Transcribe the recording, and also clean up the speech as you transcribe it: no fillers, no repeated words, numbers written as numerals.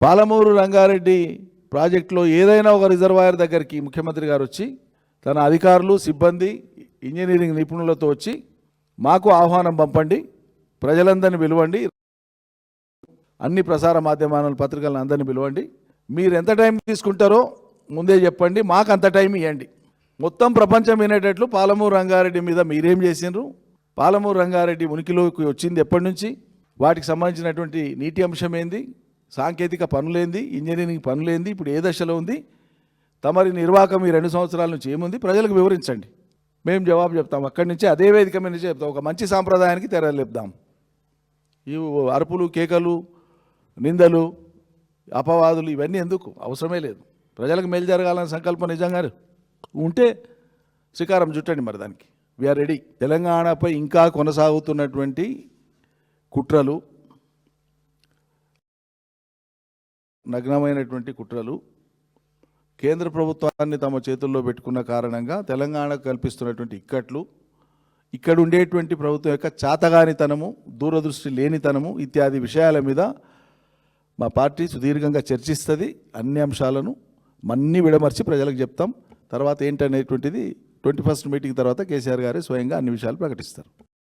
పాలమూరు రంగారెడ్డి ప్రాజెక్టులో ఏదైనా ఒక రిజర్వాయర్ దగ్గరికి ముఖ్యమంత్రి గారు వచ్చి తన అధికారులు సిబ్బంది ఇంజనీరింగ్ నిపుణులతో వచ్చి మాకు ఆహ్వానం పంపండి, ప్రజలందరినీ పిలవండి, అన్ని ప్రసార మాధ్యమాల పత్రికలను అందరినీ పిలవండి, మీరు ఎంత టైం తీసుకుంటారో ముందే చెప్పండి, మాకు అంత టైం ఇవ్వండి, మొత్తం ప్రపంచం వినేటట్లు పాలమూరు రంగారెడ్డి మీద మీరేం చేసినారు, పాలమూరు రంగారెడ్డి ఉనికిలోకి వచ్చింది ఎప్పటి నుంచి, వాటికి సంబంధించినటువంటి నీటి అంశం ఏంది, సాంకేతిక పనులేంది, ఇంజనీరింగ్ పనులేంది, ఇప్పుడు ఏ దశలో ఉంది, తమరి నిర్వాహకం ఈ 2 సంవత్సరాల నుంచి ఏముంది ప్రజలకు వివరించండి, మేము జవాబు చెప్తాం. అక్కడి నుంచి అదే వేదిక మీద నుంచి చెప్తాం. ఒక మంచి సాంప్రదాయానికి తెరలేపుదాం. ఈ అరుపులు, కేకలు, నిందలు, అపవాదులు ఇవన్నీ ఎందుకు, అవసరమే లేదు. ప్రజలకు మేలు జరగాలనే సంకల్పం నిజంగా ఉంటే శ్రీకారం చుట్టండి. మరి దానికి వీఆర్ రెడీ. తెలంగాణపై ఇంకా కొనసాగుతున్నటువంటి కుట్రలు, నగ్నమైనటువంటి కుట్రలు, కేంద్ర ప్రభుత్వాన్ని తమ చేతుల్లో పెట్టుకున్న కారణంగా తెలంగాణకు కల్పిస్తున్నటువంటి ఇక్కట్లు, ఇక్కడ ఉండేటువంటి ప్రభుత్వం యొక్క చాతగానితనము, దూరదృష్టి లేనితనము ఇత్యాది విషయాల మీద మా పార్టీ సుదీర్ఘంగా చర్చిస్తుంది. అన్ని అంశాలను మన్ని విడమర్చి ప్రజలకు చెప్తాం. తర్వాత ఏంటనేటువంటిది 21st మీటింగ్ తర్వాత కేసీఆర్ గారే స్వయంగా అన్ని విషయాలు ప్రకటిస్తారు.